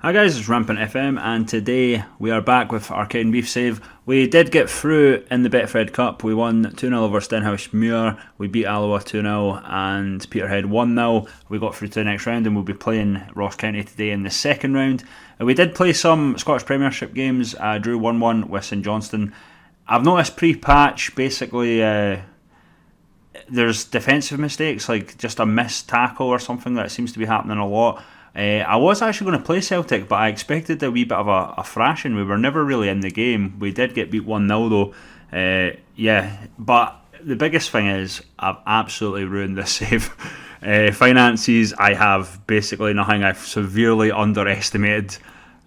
Hi guys, it's Rampant FM, and today we are back with our Cowdenbeath save. We did get through in the Betfred Cup. We won 2-0 over Stenhousemuir. We beat Alloa 2-0 and Peterhead 1-0. We got through to the next round and we'll be playing Ross County today in the second round. We did play some Scottish Premiership games. Drew 1-1 with St Johnstone. I've noticed pre-patch, basically, there's defensive mistakes, like just a missed tackle or something that seems to be happening a lot. I was actually going to play Celtic, but I expected a wee bit of a thrashing. We were never really in the game. We did get beat 1-0 though. But the biggest thing is I've absolutely ruined this save. Finances, I have basically nothing. I've severely underestimated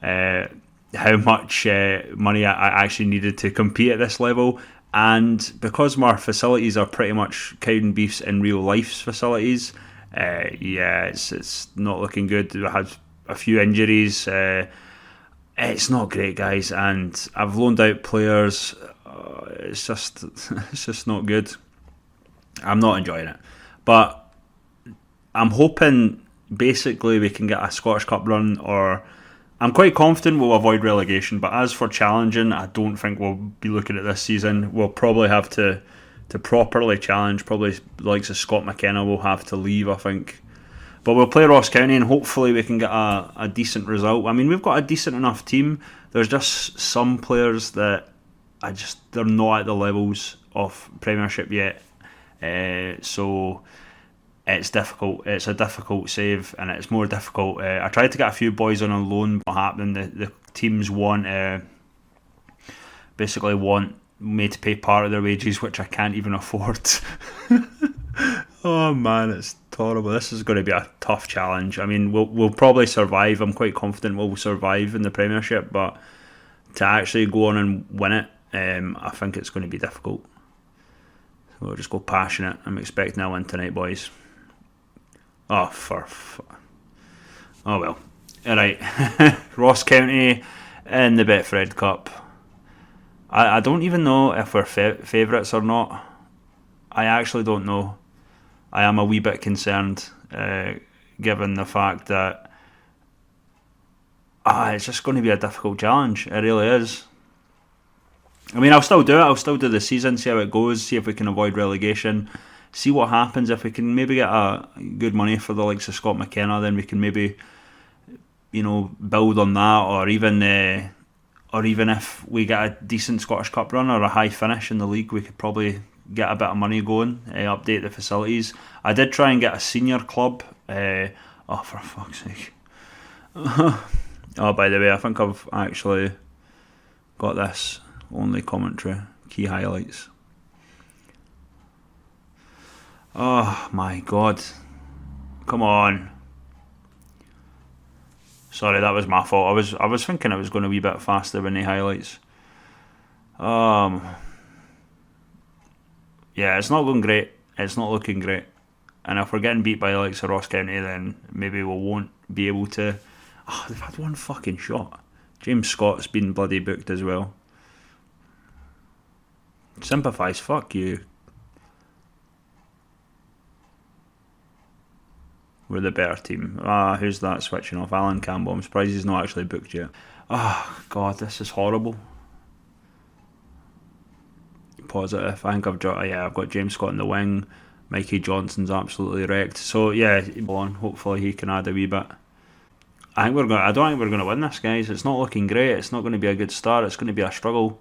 how much money I actually needed to compete at this level. And because my facilities are pretty much Cowdenbeath's in real life's facilities, it's not looking good. I had a few injuries. It's not great, guys, and I've loaned out players. It's just not good. I'm not enjoying it, but I'm hoping basically we can get a Scottish Cup run, or I'm quite confident we'll avoid relegation. But as for challenging, I don't think we'll be looking at this season. We'll probably have to properly challenge. Probably the likes of Scott McKenna will have to leave, I think. But we'll play Ross County and hopefully we can get a decent result. I mean, we've got a decent enough team. There's just some players that they're not at the levels of Premiership yet. So it's difficult. It's a difficult save and it's more difficult. I tried to get a few boys on a loan, but what happened? The teams basically want me to pay part of their wages, which I can't even afford. Oh man, it's horrible. This is going to be a tough challenge. I mean, we'll probably survive. I'm quite confident we'll survive in the Premiership, but to actually go on and win it, I think it's going to be difficult. So we'll just go passionate. I'm expecting a win tonight, boys. Oh well. Alright. Ross County in the Betfred Cup. I don't even know if we're favourites or not. I actually don't know. I am a wee bit concerned, given the fact that it's just going to be a difficult challenge. It really is. I mean, I'll still do it. I'll still do the season, see how it goes, see if we can avoid relegation, see what happens. If we can maybe get a good money for the likes of Scott McKenna, then we can maybe, build on that, or even if we get a decent Scottish Cup run or a high finish in the league, we could probably get a bit of money going, update the facilities. I did try and get a senior club. For fuck's sake. Oh, by the way, I think I've actually got this. Only commentary. Key highlights. Oh my god. Come on. Sorry, that was my fault. I was thinking it was going to be a bit faster when the highlights. Yeah, it's not going great. It's not looking great. And if we're getting beat by the likes of Ross County, then maybe we won't be able to. Oh, they've had one fucking shot. James Scott's been bloody booked as well. Sympathise, fuck you. We're the better team. Who's that switching off? Alan Campbell. I'm surprised he's not actually booked yet. Oh, God, this is horrible. Positive. I think I've got James Scott in the wing. Mikey Johnson's absolutely wrecked. So, yeah, hopefully he can add a wee bit. I don't think we're going to win this, guys. It's not looking great. It's not going to be a good start. It's going to be a struggle.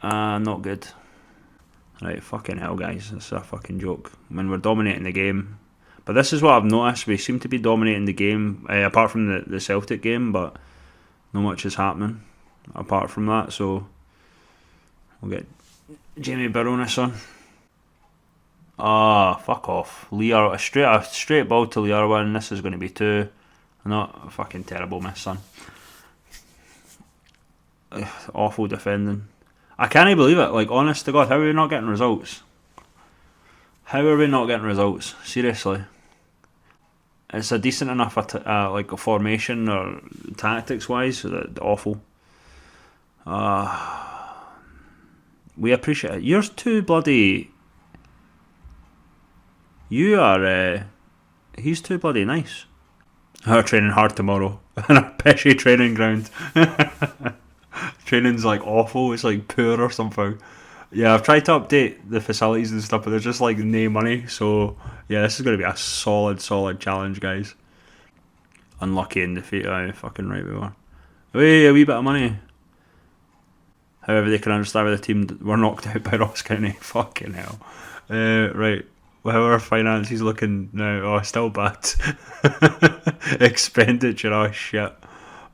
Not good. Right, fucking hell, guys. It's a fucking joke. I mean, we're dominating the game. But this is what I've noticed. We seem to be dominating the game, apart from the Celtic game, but not much is happening apart from that. So we'll get Jamie Baronis on. Fuck off. A straight ball to Liarwa, and this is going to be 2. Not a fucking terrible miss, son. Awful defending. I can't believe it. Like, honest to God, how are we not getting results? Seriously. It's a decent enough like a formation or tactics wise. Awful. We appreciate it. You're too bloody. You are. He's too bloody nice. We're training hard tomorrow in our peshy training ground. Training's like awful. It's like poor or something. Yeah, I've tried to update the facilities and stuff, but there's just like no money. So yeah, this is going to be a solid challenge, guys. Unlucky in defeat. Aye, fucking right we were. Wait, a wee bit of money. However, they can understand with the team that we're knocked out by Ross County. Fucking hell. Right. How are our finances looking now? Oh, still bad. Expenditure, oh shit.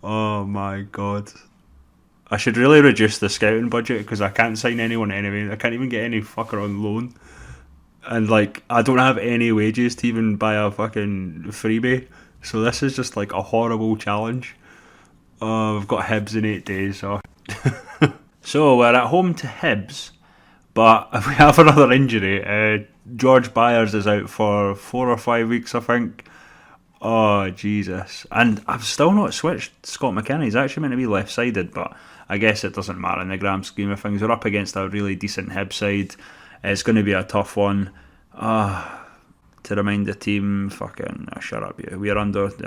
Oh my god. I should really reduce the scouting budget because I can't sign anyone anyway. I can't even get any fucker on loan. And like, I don't have any wages to even buy a fucking freebie. So this is just like a horrible challenge. Oh, we've got Hibs in 8 days. So, so we're at home to Hibs. But if we have another injury, George Byers is out for 4 or 5 weeks, I think. Oh, Jesus. And I've still not switched Scott McKenna. He's actually meant to be left-sided, but I guess it doesn't matter in the grand scheme of things. We're up against a really decent Hibs side. It's going to be a tough one. To remind the team, fucking, shut up, you. We're underdogs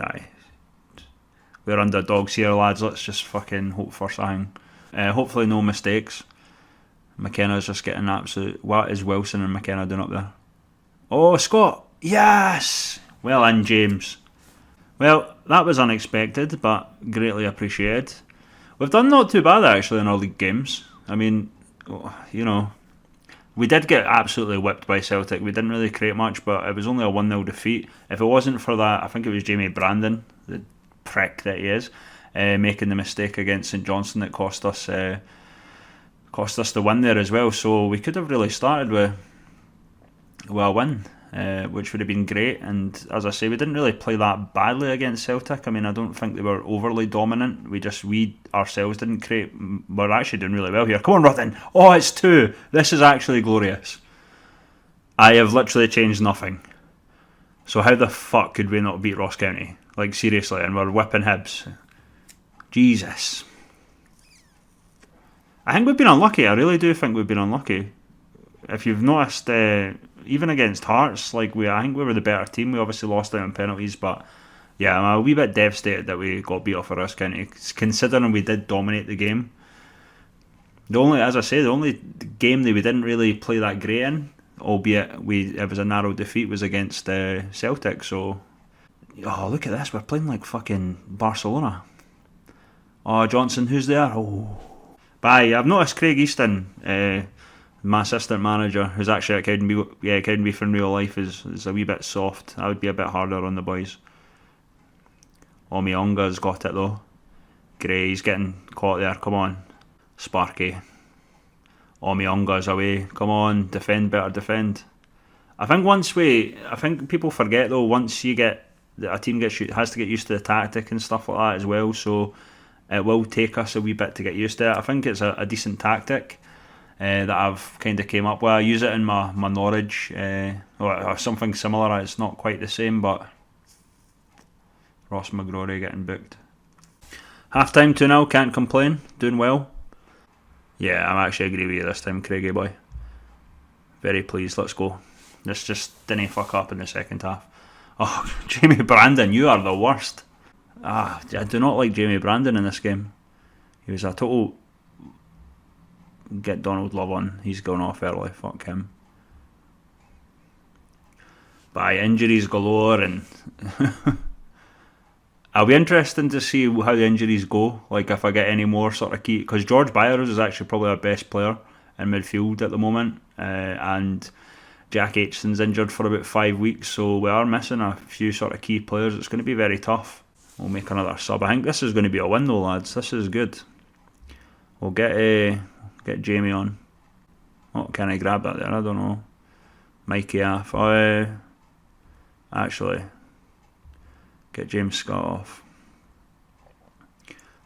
here, lads. Let's just fucking hope for something. Hopefully no mistakes. McKenna's just getting absolute... What is Wilson and McKenna doing up there? Oh, Scott! Yes! Well in, James. Well, that was unexpected, but greatly appreciated. We've done not too bad, actually, in our league games. I mean, you know, we did get absolutely whipped by Celtic. We didn't really create much, but it was only a 1-0 defeat. If it wasn't for that, I think it was Jamie Brandon, the prick that he is, making the mistake against St Johnstone that cost us the win there as well. So we could have really started with a win, which would have been great. And as I say, we didn't really play that badly against Celtic. I mean, I don't think they were overly dominant. We ourselves didn't create. We're actually doing really well here. Come on, Ruthin. Oh, it's 2. This is actually glorious. I have literally changed nothing. So how the fuck could we not beat Ross County? Like, seriously, and we're whipping Hibs. Jesus. I think we've been unlucky. I really do think we've been unlucky. If you've noticed, even against Hearts, I think we were the better team. We obviously lost out on penalties, but yeah, I'm a wee bit devastated that we got beat off of Ross County, considering we did dominate the game. The only game that we didn't really play that great in, albeit it was a narrow defeat, was against Celtic. So, oh, look at this, we're playing like fucking Barcelona. Oh, Johnson, who's there? Oh. Bye. I've noticed Craig Easton, my assistant manager, who's actually at Cowdenbeath in real life, is a wee bit soft. I would be a bit harder on the boys. Omionga's got it though. Gray, he's getting caught there. Come on, Sparky. Omionga's away. Come on, defend better, defend. I think people forget though. Once a team has to get used to the tactic and stuff like that as well. So it will take us a wee bit to get used to it. I think it's a decent tactic that I've kind of came up with. I use it in my Norwich, or something similar. It's not quite the same, but Ross McGrory getting booked. Half time 2-0, can't complain. Doing well. Yeah, I'm actually agree with you this time, Craigie boy. Very pleased. Let's go. This just didn't fuck up in the second half. Oh, Jamie Brandon, you are the worst. I do not like Jamie Brandon in this game. He was a total get Donald Love on. He's going off early. Fuck him. By injuries galore, and I'll be interested to see how the injuries go. Like if I get any more sort of key, because George Byers is actually probably our best player in midfield at the moment, and Jack Aitchison's injured for about 5 weeks, so we are missing a few sort of key players. It's going to be very tough. We'll make another sub. I think this is going to be a win though, lads. This is good. We'll get Jamie on. Oh, can I grab that there? I don't know. Mikey off. Actually, get James Scott off.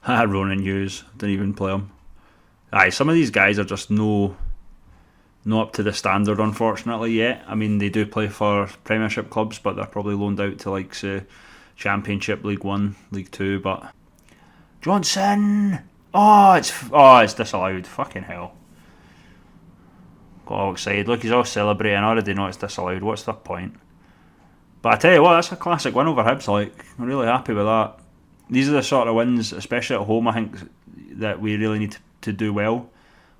Ronan Hughes. Didn't even play him. Some of these guys are just no up to the standard, unfortunately, yet. I mean, they do play for Premiership clubs, but they're probably loaned out to like Championship, League 1, League 2, but Johnson! It's disallowed. Fucking hell. Got all excited. Look, he's all celebrating. I already know it's disallowed. What's the point? But I tell you what, that's a classic win over Hibs. Like, I'm really happy with that. These are the sort of wins, especially at home, I think, that we really need to do well.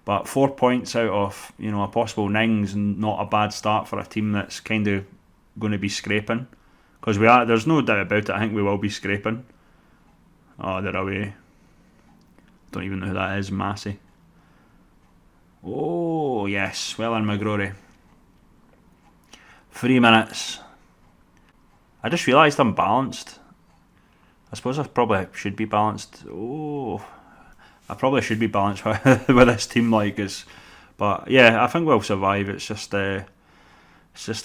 But 4 points out of a possible nines and not a bad start for a team that's kind of going to be scraping. Because we are, there's no doubt about it. I think we will be scraping. Oh, they're away. Don't even know who that is, Massey. Oh yes, well in McGrory. 3 minutes. I just realised I'm balanced. I suppose I probably should be balanced. Oh, I probably should be balanced with this team like us. But yeah, I think we'll survive. It's just a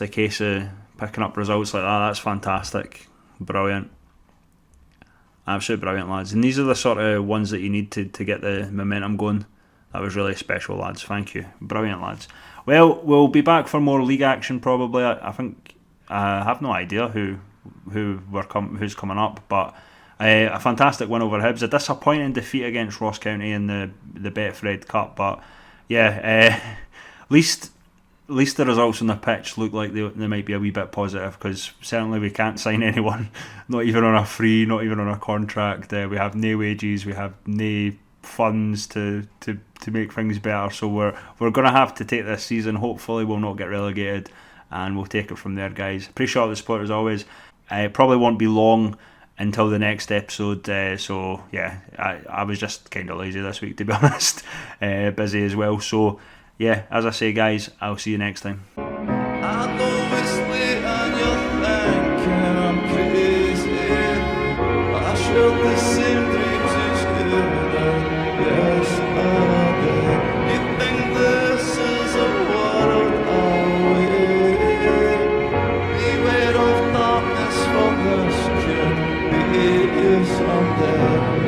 case of picking up results like that. That's fantastic. Brilliant. Absolutely brilliant, lads. And these are the sort of ones that you need to get the momentum going. That was really special, lads. Thank you. Brilliant, lads. Well, we'll be back for more league action probably. I think I have no idea who's coming up, but a fantastic win over Hibs. A disappointing defeat against Ross County in the Betfred Cup, but yeah, at least the results on the pitch look like they might be a wee bit positive, because certainly we can't sign anyone, not even on a free, not even on a contract. We have no wages, we have no funds to make things better, so we're going to have to take this season. Hopefully we'll not get relegated, and we'll take it from there, guys. Appreciate the support as always. It probably won't be long until the next episode, so yeah, I was just kind of lazy this week, to be honest. Busy as well, so yeah, as I say, guys, I'll see you next time. I know it's late and you're thinking I'm crazy, but I share the same dreams as you. Yes, I do. You think this is a world away? Beware of darkness from this kid. Be you someday.